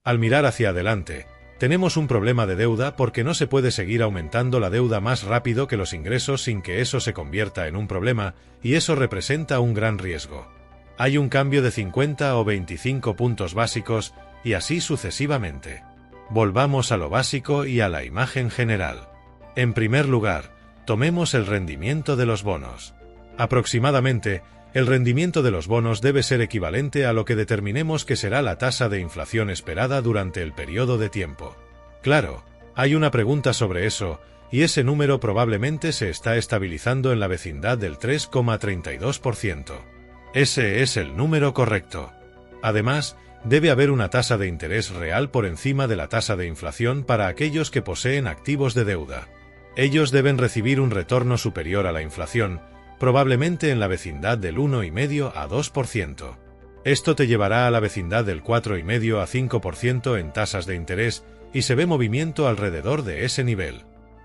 Al mirar hacia adelante, tenemos un problema de deuda porque no se puede seguir aumentando la deuda más rápido que los ingresos sin que eso se convierta en un problema, y eso representa un gran riesgo. Hay un cambio de 50 o 25 puntos básicos, y así sucesivamente. Volvamos a lo básico y a la imagen general. En primer lugar, tomemos el rendimiento de los bonos. Aproximadamente, el rendimiento de los bonos debe ser equivalente a lo que determinemos que será la tasa de inflación esperada durante el periodo de tiempo. Claro, hay una pregunta sobre eso, y ese número probablemente se está estabilizando en la vecindad del 3,32%. Ese es el número correcto. Además, debe haber una tasa de interés real por encima de la tasa de inflación para aquellos que poseen activos de deuda. Ellos deben recibir un retorno superior a la inflación, probablemente en la vecindad del 1,5 a 2%. Esto te llevará a la vecindad del 4,5 a 5% en tasas de interés, y se ve movimiento alrededor de ese nivel.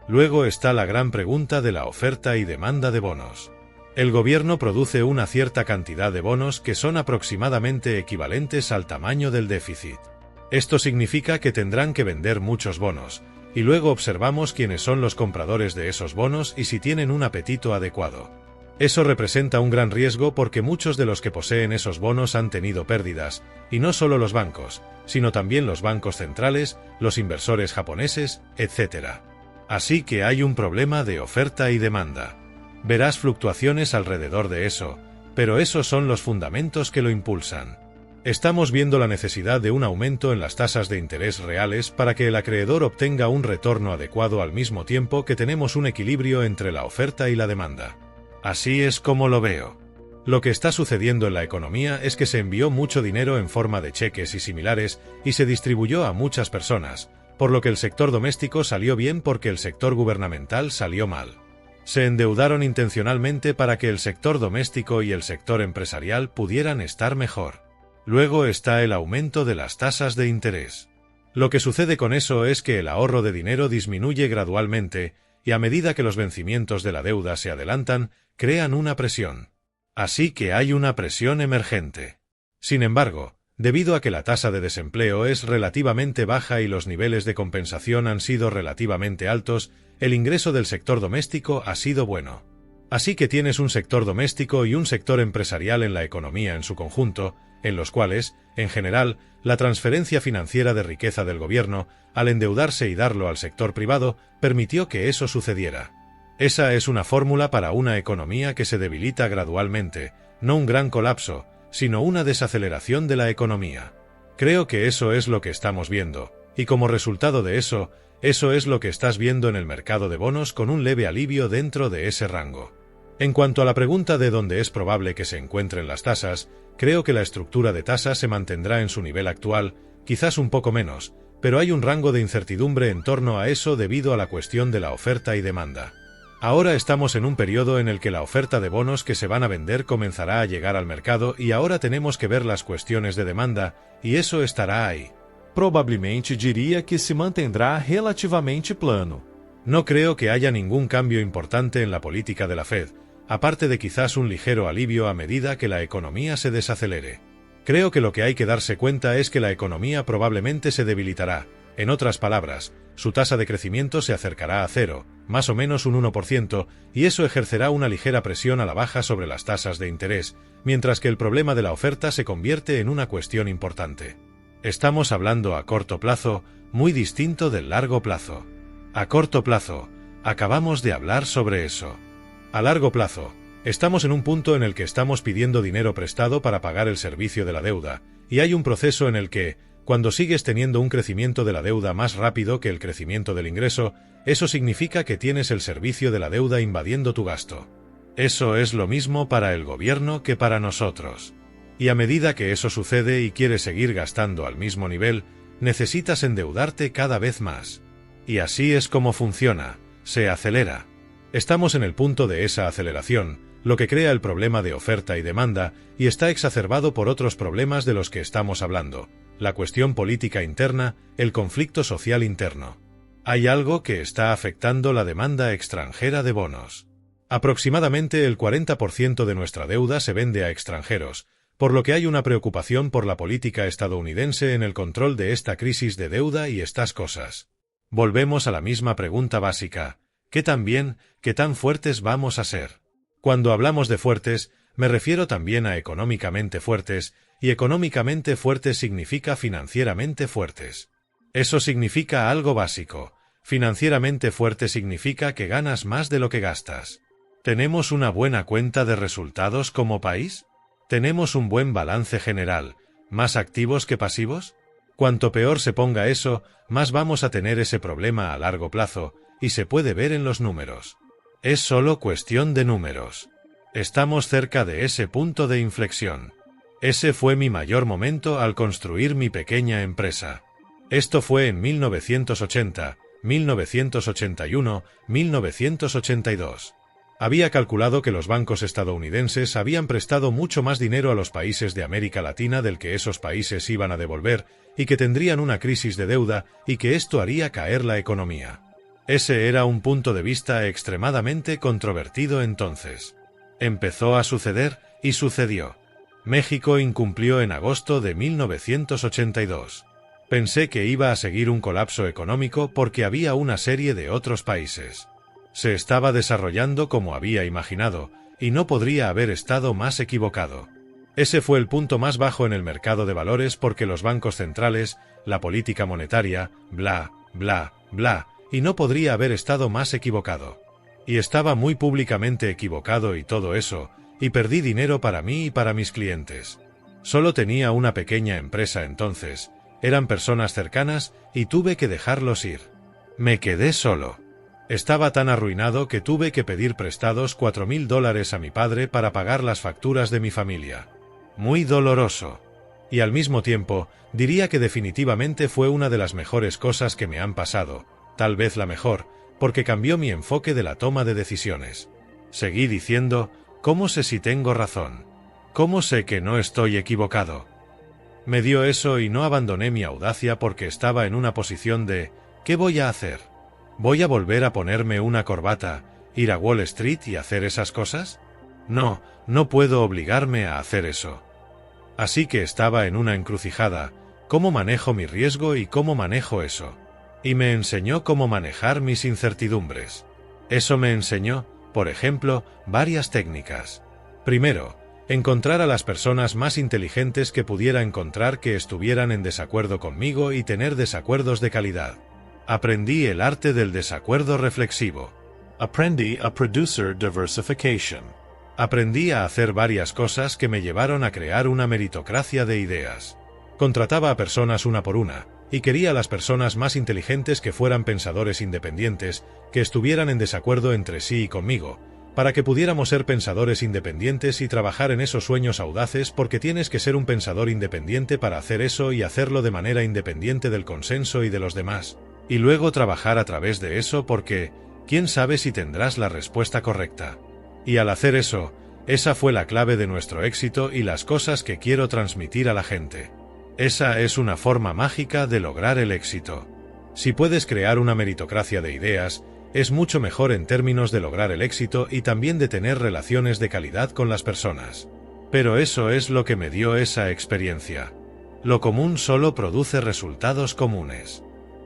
Luego está la gran pregunta de la oferta y demanda de bonos. El gobierno produce una cierta cantidad de bonos que son aproximadamente equivalentes al tamaño del déficit. Esto significa que tendrán que vender muchos bonos, y luego observamos quiénes son los compradores de esos bonos y si tienen un apetito adecuado. Eso representa un gran riesgo porque muchos de los que poseen esos bonos han tenido pérdidas, y no solo los bancos, sino también los bancos centrales, los inversores japoneses, etc. Así que hay un problema de oferta y demanda. Verás fluctuaciones alrededor de eso, pero esos son los fundamentos que lo impulsan. Estamos viendo la necesidad de un aumento en las tasas de interés reales para que el acreedor obtenga un retorno adecuado al mismo tiempo que tenemos un equilibrio entre la oferta y la demanda. Así es como lo veo. Lo que está sucediendo en la economía es que se envió mucho dinero en forma de cheques y similares y se distribuyó a muchas personas, por lo que el sector doméstico salió bien porque el sector gubernamental salió mal. Se endeudaron intencionalmente para que el sector doméstico y el sector empresarial pudieran estar mejor. Luego está el aumento de las tasas de interés. Lo que sucede con eso es que el ahorro de dinero disminuye gradualmente y a medida que los vencimientos de la deuda se adelantan, crean una presión. Así que hay una presión emergente. Sin embargo, debido a que la tasa de desempleo es relativamente baja y los niveles de compensación han sido relativamente altos, el ingreso del sector doméstico ha sido bueno. Así que tienes un sector doméstico y un sector empresarial en la economía en su conjunto, en los cuales, en general, la transferencia financiera de riqueza del gobierno, al endeudarse y darlo al sector privado, permitió que eso sucediera. Esa es una fórmula para una economía que se debilita gradualmente, no un gran colapso, sino una desaceleración de la economía. Creo que eso es lo que estamos viendo, y como resultado de eso es lo que estás viendo en el mercado de bonos con un leve alivio dentro de ese rango. En cuanto a la pregunta de dónde es probable que se encuentren las tasas, creo que la estructura de tasas se mantendrá en su nivel actual, quizás un poco menos, pero hay un rango de incertidumbre en torno a eso debido a la cuestión de la oferta y demanda. Ahora estamos en un periodo en el que la oferta de bonos que se van a vender comenzará a llegar al mercado y ahora tenemos que ver las cuestiones de demanda, y eso estará ahí. Probavelmente diría que se mantendrá relativamente plano. No creo que haya ningún cambio importante en la política de la Fed, aparte de quizás un ligero alivio a medida que la economía se desacelere. Creo que lo que hay que darse cuenta es que la economía probablemente se debilitará. En otras palabras, su tasa de crecimiento se acercará a cero, más o menos un 1%, y eso ejercerá una ligera presión a la baja sobre las tasas de interés, mientras que el problema de la oferta se convierte en una cuestión importante. Estamos hablando a corto plazo, muy distinto del largo plazo. A corto plazo, acabamos de hablar sobre eso. A largo plazo, estamos en un punto en el que estamos pidiendo dinero prestado para pagar el servicio de la deuda, y hay un proceso en el que, cuando sigues teniendo un crecimiento de la deuda más rápido que el crecimiento del ingreso, eso significa que tienes el servicio de la deuda invadiendo tu gasto. Eso es lo mismo para el gobierno que para nosotros. Y a medida que eso sucede y quieres seguir gastando al mismo nivel, necesitas endeudarte cada vez más. Y así es como funciona, se acelera. Estamos en el punto de esa aceleración, lo que crea el problema de oferta y demanda, y está exacerbado por otros problemas de los que estamos hablando. La cuestión política interna, el conflicto social interno. Hay algo que está afectando la demanda extranjera de bonos. Aproximadamente el 40% de nuestra deuda se vende a extranjeros, por lo que hay una preocupación por la política estadounidense en el control de esta crisis de deuda y estas cosas. Volvemos a la misma pregunta básica: ¿qué tan bien, qué tan fuertes vamos a ser? Cuando hablamos de fuertes, me refiero también a económicamente fuertes, y económicamente fuertes significa financieramente fuertes. Eso significa algo básico. Financieramente fuerte significa que ganas más de lo que gastas. ¿Tenemos una buena cuenta de resultados como país? ¿Tenemos un buen balance general, más activos que pasivos? Cuanto peor se ponga eso, más vamos a tener ese problema a largo plazo, y se puede ver en los números. Es solo cuestión de números. Estamos cerca de ese punto de inflexión. Ese fue mi mayor momento al construir mi pequeña empresa. Esto fue en 1980, 1981, 1982. Había calculado que los bancos estadounidenses habían prestado mucho más dinero a los países de América Latina del que esos países iban a devolver, y que tendrían una crisis de deuda y que esto haría caer la economía. Ese era un punto de vista extremadamente controvertido entonces. Empezó a suceder, y sucedió. México incumplió en agosto de 1982. Pensé que iba a seguir un colapso económico porque había una serie de otros países. Se estaba desarrollando como había imaginado, y no podría haber estado más equivocado. Ese fue el punto más bajo en el mercado de valores porque los bancos centrales, la política monetaria, bla, bla, bla, y no podría haber estado más equivocado. Y estaba muy públicamente equivocado y todo eso, y perdí dinero para mí y para mis clientes. Solo tenía una pequeña empresa entonces, eran personas cercanas y tuve que dejarlos ir. Me quedé solo. Estaba tan arruinado que tuve que pedir prestados $4,000 a mi padre para pagar las facturas de mi familia. Muy doloroso. Y al mismo tiempo, diría que definitivamente fue una de las mejores cosas que me han pasado, tal vez la mejor, porque cambió mi enfoque de la toma de decisiones. Seguí diciendo, ¿cómo sé si tengo razón? ¿Cómo sé que no estoy equivocado? Me dio eso y no abandoné mi audacia porque estaba en una posición de, ¿qué voy a hacer? ¿Voy a volver a ponerme una corbata, ir a Wall Street y hacer esas cosas? No, no puedo obligarme a hacer eso. Así que estaba en una encrucijada, ¿cómo manejo mi riesgo y cómo manejo eso? Y me enseñó cómo manejar mis incertidumbres. Eso me enseñó, por ejemplo, varias técnicas. Primero, encontrar a las personas más inteligentes que pudiera encontrar que estuvieran en desacuerdo conmigo y tener desacuerdos de calidad. Aprendí el arte del desacuerdo reflexivo. Aprendí a producer diversification. Aprendí a hacer varias cosas que me llevaron a crear una meritocracia de ideas. Contrataba a personas una por una, y quería a las personas más inteligentes que fueran pensadores independientes, que estuvieran en desacuerdo entre sí y conmigo, para que pudiéramos ser pensadores independientes y trabajar en esos sueños audaces porque tienes que ser un pensador independiente para hacer eso y hacerlo de manera independiente del consenso y de los demás. Y luego trabajar a través de eso porque, quién sabe si tendrás la respuesta correcta. Y al hacer eso, esa fue la clave de nuestro éxito y las cosas que quiero transmitir a la gente. Esa es una forma mágica de lograr el éxito. Si puedes crear una meritocracia de ideas, es mucho mejor en términos de lograr el éxito y también de tener relaciones de calidad con las personas. Pero eso es lo que me dio esa experiencia. Lo común solo produce resultados comunes.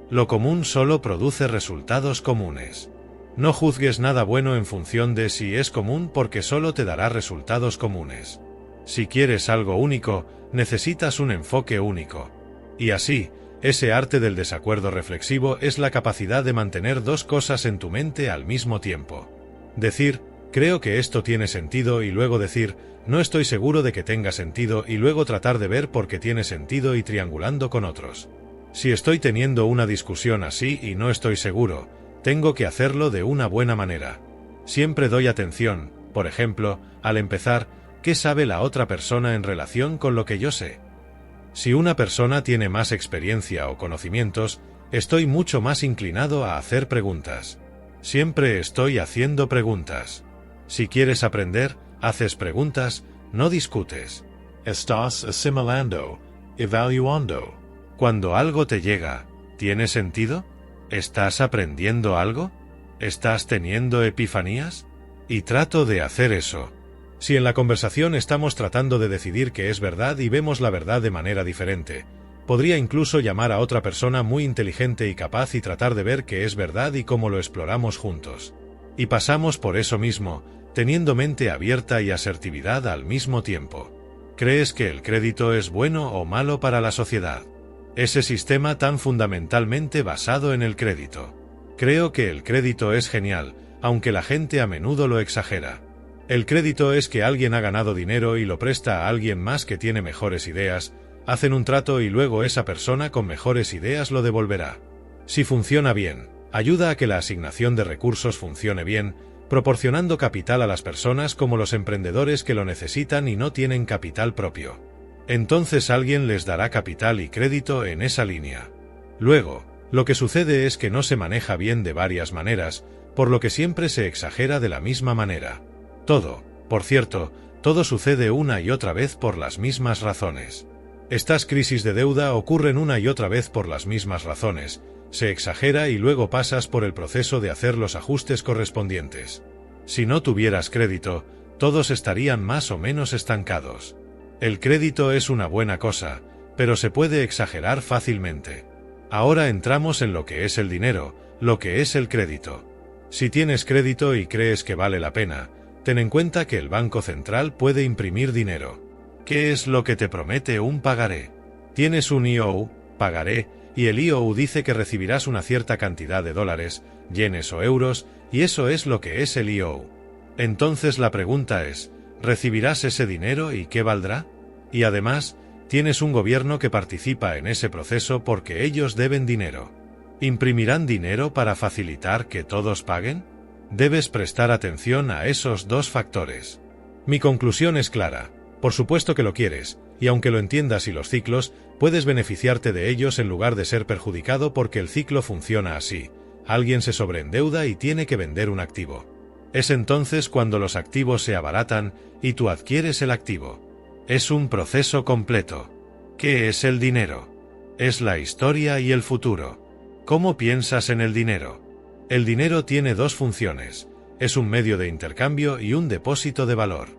Lo común solo produce resultados comunes. No juzgues nada bueno en función de si es común porque solo te dará resultados comunes. Si quieres algo único, necesitas un enfoque único. Y así, ese arte del desacuerdo reflexivo es la capacidad de mantener dos cosas en tu mente al mismo tiempo. Decir, creo que esto tiene sentido y luego decir, no estoy seguro de que tenga sentido y luego tratar de ver por qué tiene sentido y triangulando con otros. Si estoy teniendo una discusión así y no estoy seguro, tengo que hacerlo de una buena manera. Siempre doy atención, por ejemplo, al empezar, ¿qué sabe la otra persona en relación con lo que yo sé? Si una persona tiene más experiencia o conocimientos, estoy mucho más inclinado a hacer preguntas. Siempre estoy haciendo preguntas. Si quieres aprender, haces preguntas, no discutes. Estás asimilando, evaluando. Cuando algo te llega, ¿tiene sentido? ¿Estás aprendiendo algo? ¿Estás teniendo epifanías? Y trato de hacer eso. Si en la conversación estamos tratando de decidir qué es verdad y vemos la verdad de manera diferente, podría incluso llamar a otra persona muy inteligente y capaz y tratar de ver qué es verdad y cómo lo exploramos juntos. Y pasamos por eso mismo, teniendo mente abierta y asertividad al mismo tiempo. ¿Crees que el crédito es bueno o malo para la sociedad? Ese sistema tan fundamentalmente basado en el crédito. Creo que el crédito es genial, aunque la gente a menudo lo exagera. El crédito es que alguien ha ganado dinero y lo presta a alguien más que tiene mejores ideas, hacen un trato y luego esa persona con mejores ideas lo devolverá. Si funciona bien, ayuda a que la asignación de recursos funcione bien, proporcionando capital a las personas como los emprendedores que lo necesitan y no tienen capital propio. Entonces alguien les dará capital y crédito en esa línea. Luego, lo que sucede es que no se maneja bien de varias maneras, por lo que siempre se exagera de la misma manera. Por cierto, todo sucede una y otra vez por las mismas razones. Estas crisis de deuda ocurren una y otra vez por las mismas razones, se exagera y luego pasas por el proceso de hacer los ajustes correspondientes. Si no tuvieras crédito, todos estarían más o menos estancados. El crédito es una buena cosa, pero se puede exagerar fácilmente. Ahora entramos en lo que es el dinero, lo que es el crédito. Si tienes crédito y crees que vale la pena, ten en cuenta que el Banco Central puede imprimir dinero. ¿Qué es lo que te promete un pagaré? Tienes un IOU, pagaré, y el IOU dice que recibirás una cierta cantidad de dólares, yenes o euros, y eso es lo que es el IOU. Entonces la pregunta es, ¿recibirás ese dinero y qué valdrá? Y además, tienes un gobierno que participa en ese proceso porque ellos deben dinero. ¿Imprimirán dinero para facilitar que todos paguen? Debes prestar atención a esos dos factores. Mi conclusión es clara. Por supuesto que lo quieres, y aunque lo entiendas y los ciclos, puedes beneficiarte de ellos en lugar de ser perjudicado porque el ciclo funciona así. Alguien se sobreendeuda y tiene que vender un activo. Es entonces cuando los activos se abaratan y tú adquieres el activo. Es un proceso completo. ¿Qué es el dinero? Es la historia y el futuro. ¿Cómo piensas en el dinero? El dinero tiene dos funciones. Es un medio de intercambio y un depósito de valor.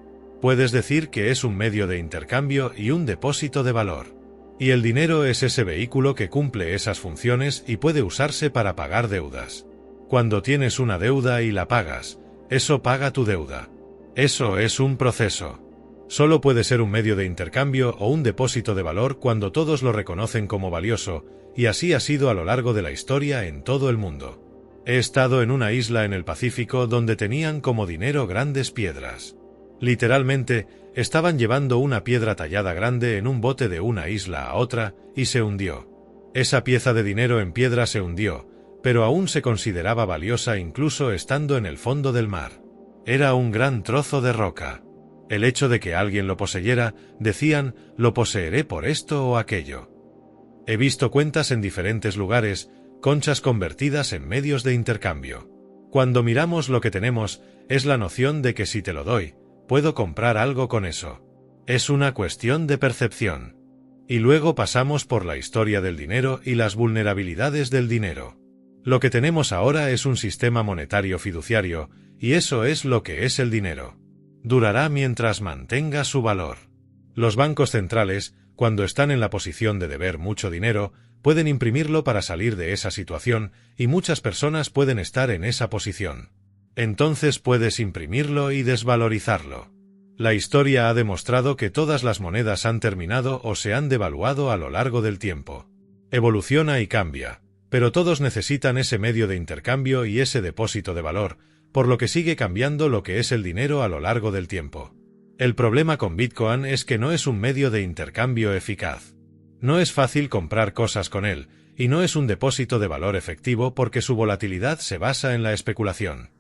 Puedes decir que es un medio de intercambio y un depósito de valor. Y el dinero es ese vehículo que cumple esas funciones y puede usarse para pagar deudas. Cuando tienes una deuda y la pagas, eso paga tu deuda. Eso es un proceso. Solo puede ser un medio de intercambio o un depósito de valor cuando todos lo reconocen como valioso, y así ha sido a lo largo de la historia en todo el mundo. He estado en una isla en el Pacífico donde tenían como dinero grandes piedras. Literalmente, estaban llevando una piedra tallada grande en un bote de una isla a otra, y se hundió. Esa pieza de dinero en piedra se hundió, pero aún se consideraba valiosa incluso estando en el fondo del mar. Era un gran trozo de roca. El hecho de que alguien lo poseyera, decían, lo poseeré por esto o aquello. He visto cuentas en diferentes lugares, conchas convertidas en medios de intercambio. Cuando miramos lo que tenemos, es la noción de que si te lo doy, puedo comprar algo con eso. Es una cuestión de percepción. Y luego pasamos por la historia del dinero y las vulnerabilidades del dinero. Lo que tenemos ahora es un sistema monetario fiduciario, y eso es lo que es el dinero. Durará mientras mantenga su valor. Los bancos centrales, cuando están en la posición de deber mucho dinero, pueden imprimirlo para salir de esa situación, y muchas personas pueden estar en esa posición. Entonces puedes imprimirlo y desvalorizarlo. La historia ha demostrado que todas las monedas han terminado o se han devaluado a lo largo del tiempo. Evoluciona y cambia, pero todos necesitan ese medio de intercambio y ese depósito de valor, por lo que sigue cambiando lo que es el dinero a lo largo del tiempo. El problema con Bitcoin es que no es un medio de intercambio eficaz. No es fácil comprar cosas con él, y no es un depósito de valor efectivo porque su volatilidad se basa en la especulación.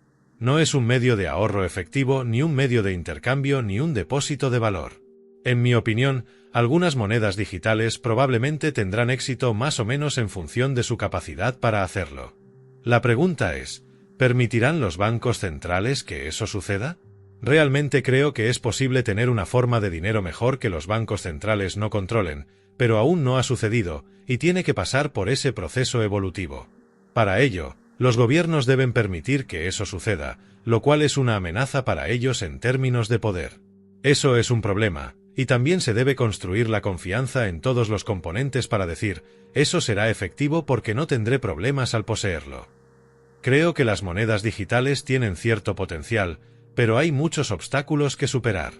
No es un medio de ahorro efectivo, ni un medio de intercambio, ni un depósito de valor. En mi opinión, algunas monedas digitales probablemente tendrán éxito más o menos en función de su capacidad para hacerlo. La pregunta es, ¿permitirán los bancos centrales que eso suceda? Realmente creo que es posible tener una forma de dinero mejor que los bancos centrales no controlen, pero aún no ha sucedido, y tiene que pasar por ese proceso evolutivo. Para ello, los gobiernos deben permitir que eso suceda, lo cual es una amenaza para ellos en términos de poder. Eso es un problema, y también se debe construir la confianza en todos los componentes para decir, eso será efectivo porque no tendré problemas al poseerlo. Creo que las monedas digitales tienen cierto potencial, pero hay muchos obstáculos que superar.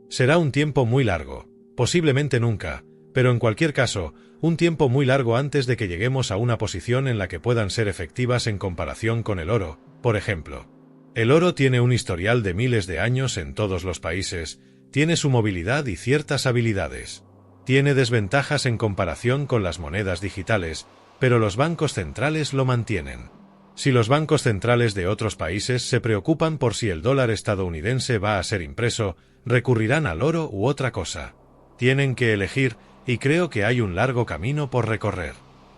Será un tiempo muy largo, posiblemente nunca, pero en cualquier caso, un tiempo muy largo antes de que lleguemos a una posición en la que puedan ser efectivas en comparación con el oro, por ejemplo. El oro tiene un historial de miles de años en todos los países, tiene su movilidad y ciertas habilidades. Tiene desventajas en comparación con las monedas digitales, pero los bancos centrales lo mantienen. Si los bancos centrales de otros países se preocupan por si el dólar estadounidense va a ser impreso, recurrirán al oro u otra cosa. Tienen que elegir, y creo que hay un largo camino por recorrer.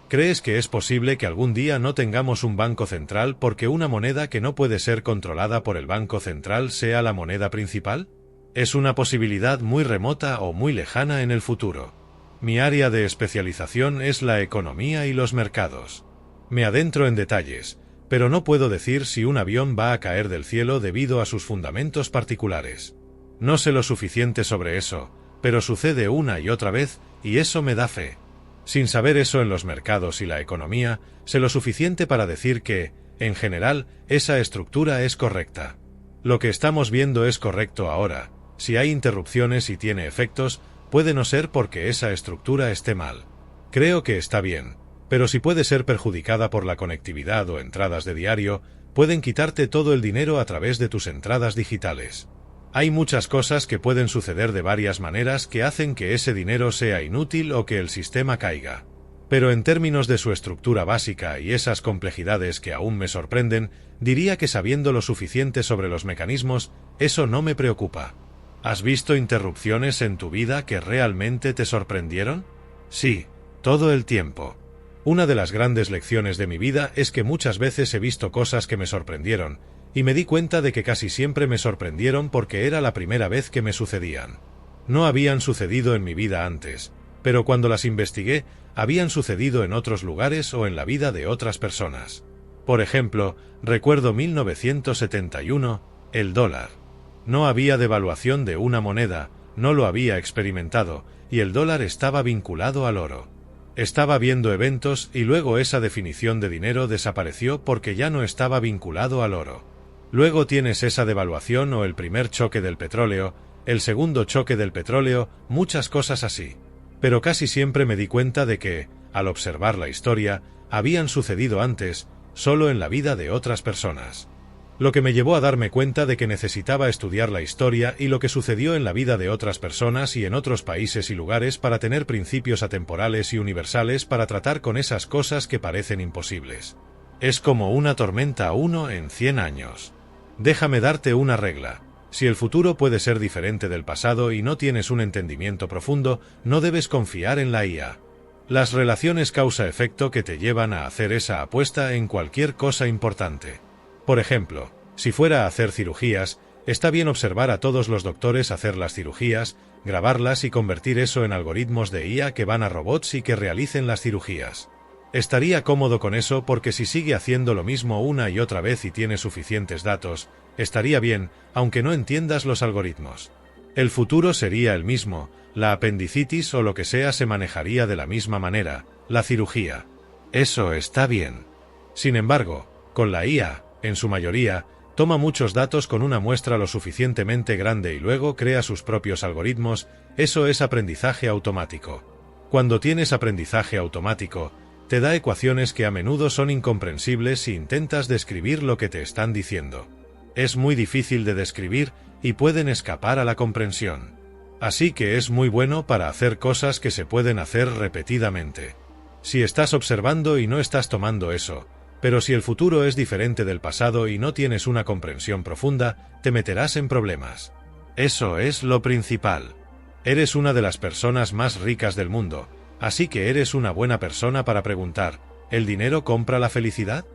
¿Crees que es posible que algún día no tengamos un banco central porque una moneda que no puede ser controlada por el banco central sea la moneda principal? Es una posibilidad muy remota o muy lejana en el futuro. Mi área de especialización es la economía y los mercados. Me adentro en detalles, pero no puedo decir si un avión va a caer del cielo debido a sus fundamentos particulares. No sé lo suficiente sobre eso, pero sucede una y otra vez, y eso me da fe. Sin saber eso en los mercados y la economía, sé lo suficiente para decir que, en general, esa estructura es correcta. Lo que estamos viendo es correcto ahora. Si hay interrupciones y tiene efectos, puede no ser porque esa estructura esté mal. Creo que está bien, pero si puede ser perjudicada por la conectividad o entradas de diario, pueden quitarte todo el dinero a través de tus entradas digitales. Hay muchas cosas que pueden suceder de varias maneras que hacen que ese dinero sea inútil o que el sistema caiga. Pero en términos de su estructura básica y esas complejidades que aún me sorprenden, diría que sabiendo lo suficiente sobre los mecanismos, eso no me preocupa. ¿Has visto interrupciones en tu vida que realmente te sorprendieron? Sí, todo el tiempo. Una de las grandes lecciones de mi vida es que muchas veces he visto cosas que me sorprendieron, y me di cuenta de que casi siempre me sorprendieron porque era la primera vez que me sucedían. No habían sucedido en mi vida antes, pero cuando las investigué, habían sucedido en otros lugares o en la vida de otras personas. Por ejemplo, recuerdo 1971, el dólar. No había devaluación de una moneda, no lo había experimentado, y el dólar estaba vinculado al oro. Estaba viendo eventos y luego esa definición de dinero desapareció porque ya no estaba vinculado al oro. Luego tienes esa devaluación o el primer choque del petróleo, el segundo choque del petróleo, muchas cosas así. Pero casi siempre me di cuenta de que, al observar la historia, habían sucedido antes, solo en la vida de otras personas. Lo que me llevó a darme cuenta de que necesitaba estudiar la historia y lo que sucedió en la vida de otras personas y en otros países y lugares para tener principios atemporales y universales para tratar con esas cosas que parecen imposibles. Es como una tormenta 1 en 100 años. Déjame darte una regla. Si el futuro puede ser diferente del pasado y no tienes un entendimiento profundo, no debes confiar en la IA. Las relaciones causa-efecto que te llevan a hacer esa apuesta en cualquier cosa importante. Por ejemplo, si fuera a hacer cirugías, está bien observar a todos los doctores hacer las cirugías, grabarlas y convertir eso en algoritmos de IA que van a robots y que realicen las cirugías. Estaría cómodo con eso porque si sigue haciendo lo mismo una y otra vez y tiene suficientes datos, estaría bien, aunque no entiendas los algoritmos. El futuro sería el mismo, la apendicitis o lo que sea se manejaría de la misma manera, la cirugía. Eso está bien. Sin embargo, con la IA, en su mayoría, toma muchos datos con una muestra lo suficientemente grande y luego crea sus propios algoritmos, eso es aprendizaje automático. Cuando tienes aprendizaje automático, te da ecuaciones que a menudo son incomprensibles si intentas describir lo que te están diciendo. Es muy difícil de describir y pueden escapar a la comprensión. Así que es muy bueno para hacer cosas que se pueden hacer repetidamente. Si estás observando y no estás tomando eso, pero si el futuro es diferente del pasado y no tienes una comprensión profunda, te meterás en problemas. Eso es lo principal. Eres una de las personas más ricas del mundo, así que eres una buena persona para preguntar, ¿el dinero compra la felicidad?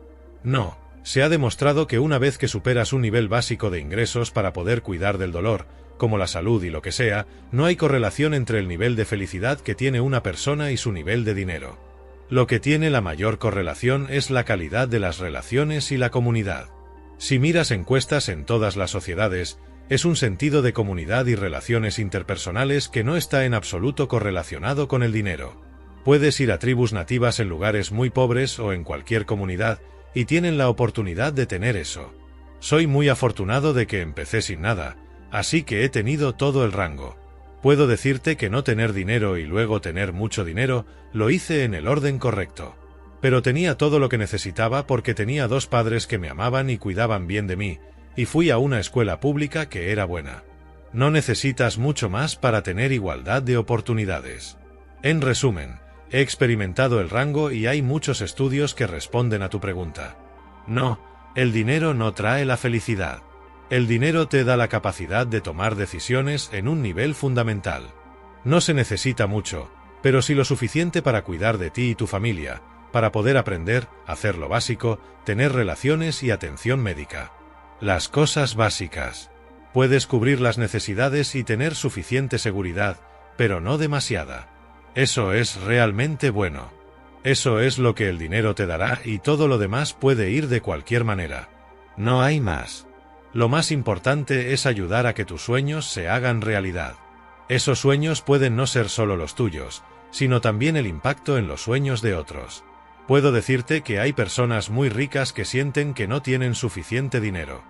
No. Se ha demostrado que una vez que superas un nivel básico de ingresos para poder cuidar del dolor, como la salud y lo que sea, no hay correlación entre el nivel de felicidad que tiene una persona y su nivel de dinero. Lo que tiene la mayor correlación es la calidad de las relaciones y la comunidad. Si miras encuestas en todas las sociedades, es un sentido de comunidad y relaciones interpersonales que no está en absoluto correlacionado con el dinero. Puedes ir a tribus nativas en lugares muy pobres o en cualquier comunidad y tienen la oportunidad de tener eso. Soy muy afortunado de que empecé sin nada, así que he tenido todo el rango. Puedo decirte que no tener dinero y luego tener mucho dinero lo hice en el orden correcto. Pero tenía todo lo que necesitaba porque tenía 2 padres que me amaban y cuidaban bien de mí, y fui a una escuela pública que era buena. No necesitas mucho más para tener igualdad de oportunidades. En resumen, he experimentado el rango y hay muchos estudios que responden a tu pregunta. No, el dinero no trae la felicidad. El dinero te da la capacidad de tomar decisiones en un nivel fundamental. No se necesita mucho, pero sí lo suficiente para cuidar de ti y tu familia, para poder aprender, hacer lo básico, tener relaciones y atención médica. Las cosas básicas. Puedes cubrir las necesidades y tener suficiente seguridad, pero no demasiada. Eso es realmente bueno. Eso es lo que el dinero te dará y todo lo demás puede ir de cualquier manera. No hay más. Lo más importante es ayudar a que tus sueños se hagan realidad. Esos sueños pueden no ser solo los tuyos, sino también el impacto en los sueños de otros. Puedo decirte que hay personas muy ricas que sienten que no tienen suficiente dinero.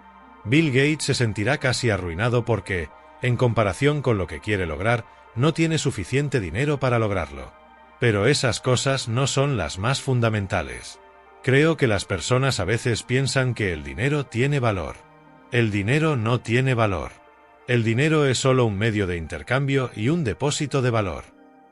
Bill Gates se sentirá casi arruinado porque, en comparación con lo que quiere lograr, no tiene suficiente dinero para lograrlo. Pero esas cosas no son las más fundamentales. Creo que las personas a veces piensan que el dinero tiene valor. El dinero no tiene valor. El dinero es solo un medio de intercambio y un depósito de valor.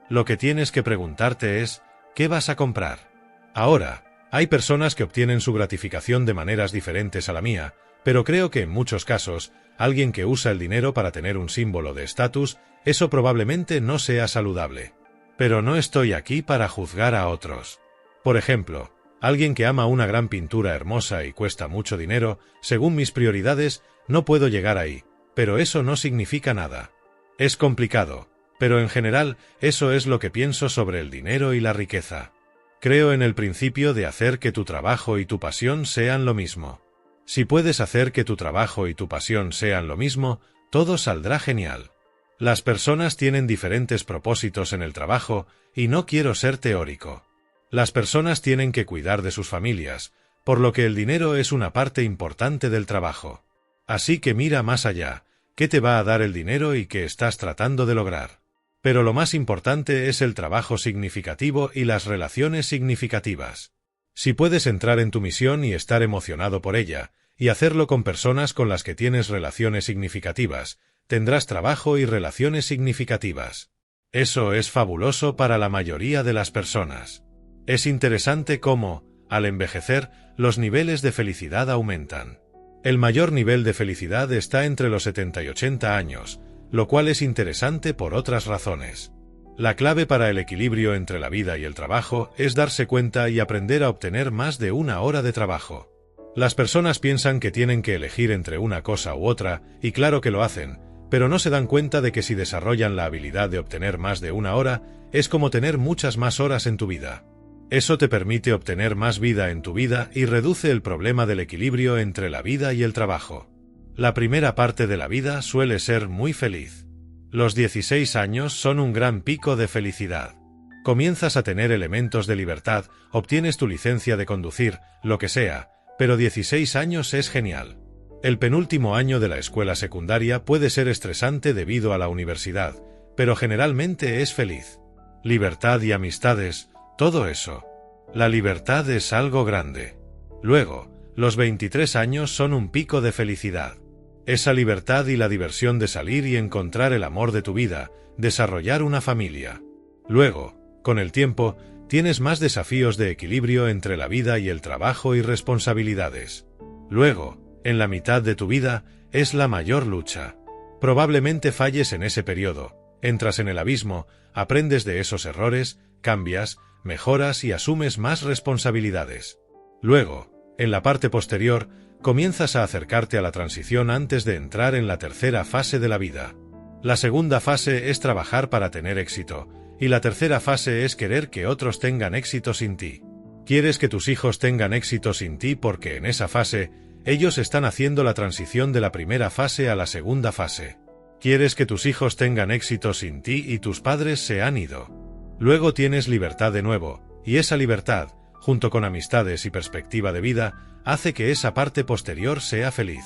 Lo que tienes que preguntarte es, ¿qué vas a comprar? Ahora, hay personas que obtienen su gratificación de maneras diferentes a la mía, pero creo que en muchos casos, alguien que usa el dinero para tener un símbolo de estatus, eso probablemente no sea saludable. Pero no estoy aquí para juzgar a otros. Por ejemplo, alguien que ama una gran pintura hermosa y cuesta mucho dinero, según mis prioridades, no puedo llegar ahí, pero eso no significa nada. Es complicado, pero en general, eso es lo que pienso sobre el dinero y la riqueza. Creo en el principio de hacer que tu trabajo y tu pasión sean lo mismo. Si puedes hacer que tu trabajo y tu pasión sean lo mismo, todo saldrá genial. Las personas tienen diferentes propósitos en el trabajo y no quiero ser teórico. Las personas tienen que cuidar de sus familias, por lo que el dinero es una parte importante del trabajo. Así que mira más allá, ¿qué te va a dar el dinero y qué estás tratando de lograr? Pero lo más importante es el trabajo significativo y las relaciones significativas. Si puedes entrar en tu misión y estar emocionado por ella, y hacerlo con personas con las que tienes relaciones significativas, tendrás trabajo y relaciones significativas. Eso es fabuloso para la mayoría de las personas. Es interesante cómo, al envejecer, los niveles de felicidad aumentan. El mayor nivel de felicidad está entre los 70 y 80 años, lo cual es interesante por otras razones. La clave para el equilibrio entre la vida y el trabajo es darse cuenta y aprender a obtener más de 1 hora de trabajo. Las personas piensan que tienen que elegir entre una cosa u otra, y claro que lo hacen, pero no se dan cuenta de que si desarrollan la habilidad de obtener más de 1 hora, es como tener muchas más horas en tu vida. Eso te permite obtener más vida en tu vida y reduce el problema del equilibrio entre la vida y el trabajo. La primera parte de la vida suele ser muy feliz. Los 16 años son un gran pico de felicidad. Comienzas a tener elementos de libertad, obtienes tu licencia de conducir, lo que sea, pero 16 años es genial. El penúltimo año de la escuela secundaria puede ser estresante debido a la universidad, pero generalmente es feliz. Libertad y amistades, todo eso. La libertad es algo grande. Luego, los 23 años son un pico de felicidad. Esa libertad y la diversión de salir y encontrar el amor de tu vida, desarrollar una familia. Luego, con el tiempo, tienes más desafíos de equilibrio entre la vida y el trabajo y responsabilidades. Luego, en la mitad de tu vida, es la mayor lucha. Probablemente falles en ese periodo, entras en el abismo, aprendes de esos errores, cambias, mejoras y asumes más responsabilidades. Luego, en la parte posterior, comienzas a acercarte a la transición antes de entrar en la tercera fase de la vida. La segunda fase es trabajar para tener éxito, y la tercera fase es querer que otros tengan éxito sin ti. Quieres que tus hijos tengan éxito sin ti porque en esa fase, Ellos están haciendo la transición de la primera fase a la segunda fase. Quieres que tus hijos tengan éxito sin ti y tus padres se han ido. Luego tienes libertad de nuevo, y esa libertad, junto con amistades y perspectiva de vida, hace que esa parte posterior sea feliz.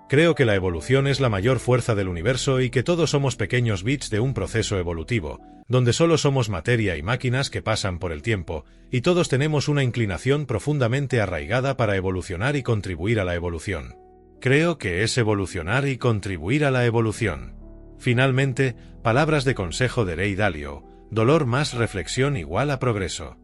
Creo que la evolución es la mayor fuerza del universo y que todos somos pequeños bits de un proceso evolutivo, donde solo somos materia y máquinas que pasan por el tiempo, y todos tenemos una inclinación profundamente arraigada para evolucionar y contribuir a la evolución. Creo que es evolucionar y contribuir a la evolución. Finalmente, palabras de consejo de Ray Dalio: dolor más reflexión igual a progreso.